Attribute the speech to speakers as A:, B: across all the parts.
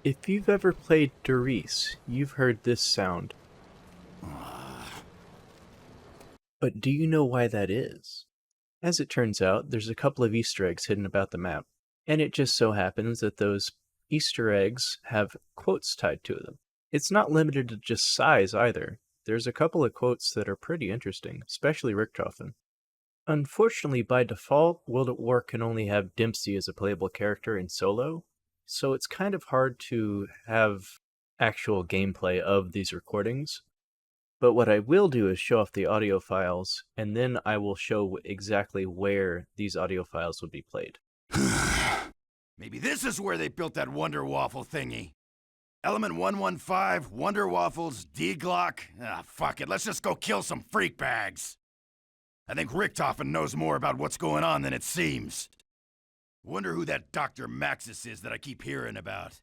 A: If you've ever played Riese, you've heard this sound. But do you know why that is? As it turns out, there's a couple of Easter eggs hidden about the map, and it just so happens that those Easter eggs have quotes tied to them. It's not limited to just size either. There's a couple of quotes that are pretty interesting, especially Richtofen. Unfortunately, by default, World at War can only have Dempsey as a playable character in solo, so it's kind of hard to have actual gameplay of these recordings. But what I will do is show off the audio files, and then I will show exactly where these audio files would be played.
B: Maybe this is where they built that Wonder Waffle thingy. Element 115, Wonder Waffles, D-Glock. Fuck it, let's just go kill some freak bags. I think Richtofen knows more about what's going on than it seems. Wonder who that Dr. Maxis is that I keep hearing about.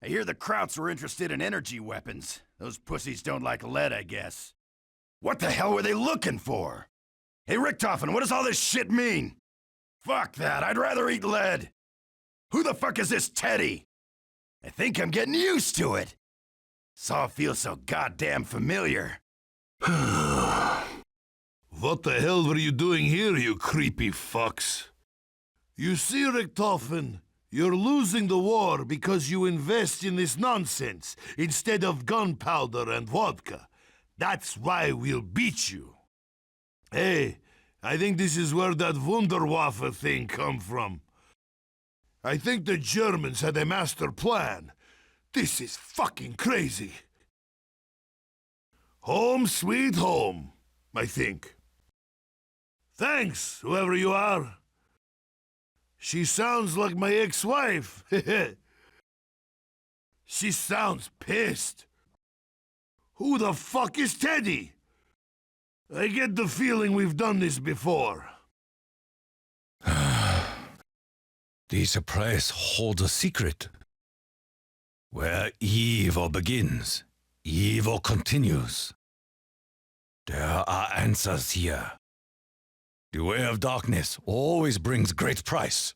B: I hear the Krauts were interested in energy weapons. Those pussies don't like lead, I guess. What the hell were they looking for? Hey, Richtofen, what does all this shit mean? Fuck that, I'd rather eat lead. Who the fuck is this Teddy? I think I'm getting used to it. This all feels so goddamn familiar.
C: What the hell were you doing here, you creepy fucks? You see, Richtofen, you're losing the war because you invest in this nonsense instead of gunpowder and vodka. That's why we'll beat you. Hey, I think this is where that Wunderwaffe thing come from. I think the Germans had a master plan. This is fucking crazy. Home sweet home, I think. Thanks, whoever you are. She sounds like my ex-wife. She sounds pissed. Who the fuck is Teddy? I get the feeling we've done this before.
D: This place holds a secret. Where evil begins, evil continues. There are answers here. The way of darkness always brings great price.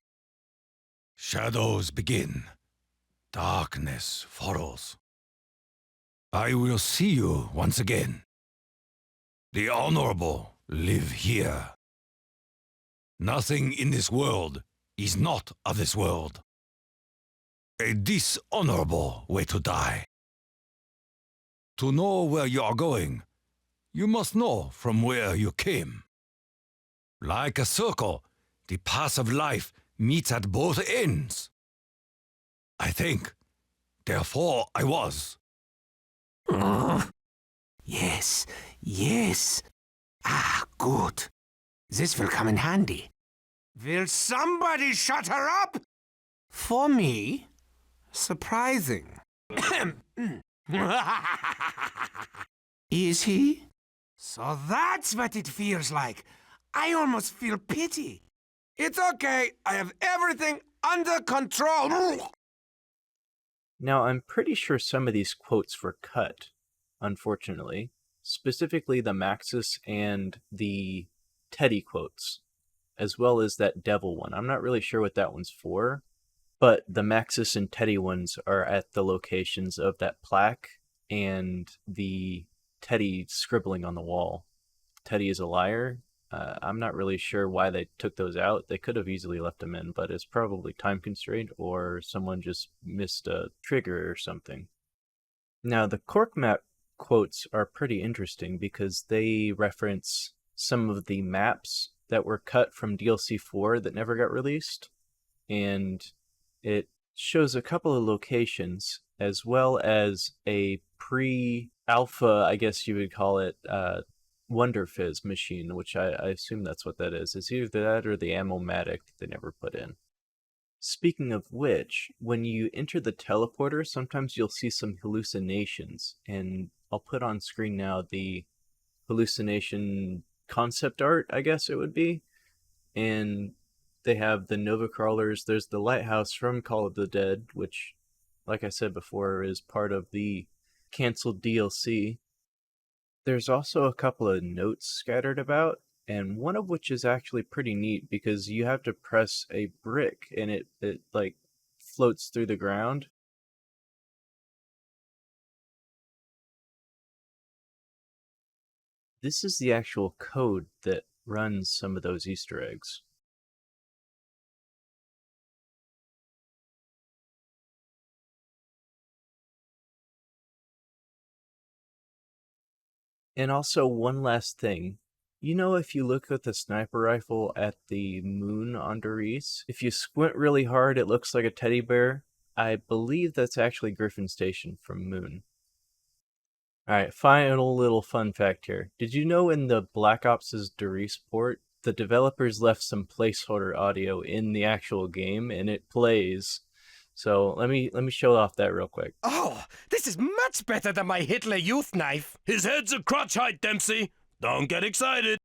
D: Shadows begin. Darkness follows. I will see you once again. The honorable live here. Nothing in this world is not of this world. A dishonorable way to die. To know where you are going, you must know from where you came. Like a circle, the path of life meets at both ends. I think, therefore I was.
E: Yes, yes. Ah, good. This will come in handy. Will somebody shut her up? For me? Surprising. Is he? So that's what it feels like. I almost feel pity. It's okay. I have everything under control.
A: Now, I'm pretty sure some of these quotes were cut, unfortunately. Specifically the Maxis and the Teddy quotes, as well as that devil one. I'm not really sure what that one's for, but the Maxis and Teddy ones are at the locations of that plaque and the Teddy scribbling on the wall. Teddy is a liar. I'm not really sure why they took those out. They could have easily left them in, but it's probably time constraint or someone just missed a trigger or something. Now, the Cork map quotes are pretty interesting because they reference some of the maps that were cut from DLC 4 that never got released, and it shows a couple of locations as well as a pre-alpha, I guess you would call it, Wonder Fizz machine, which I assume that's what that is. It's either that or the Ammo-matic they never put in. Speaking of which, when you enter the teleporter, sometimes you'll see some hallucinations, and I'll put on screen now the hallucination concept art, I guess it would be. And they have the Nova Crawlers. There's the lighthouse from Call of the Dead, which, like I said before, is part of the canceled DLC. There's also a couple of notes scattered about, and one of which is actually pretty neat because you have to press a brick and it like floats through the ground. This is the actual code that runs some of those Easter eggs. And also, one last thing. You know, if you look at the sniper rifle at the moon on Riese, if you squint really hard, it looks like a teddy bear. I believe that's actually Griffon Station from Moon. Alright, final little fun fact here. Did you know in the Black Ops' Riese port, the developers left some placeholder audio in the actual game, and it plays. So let me show off that real quick.
F: Oh, this is much better than my Hitler Youth knife.
G: His head's a crotch height, Dempsey. Don't get excited.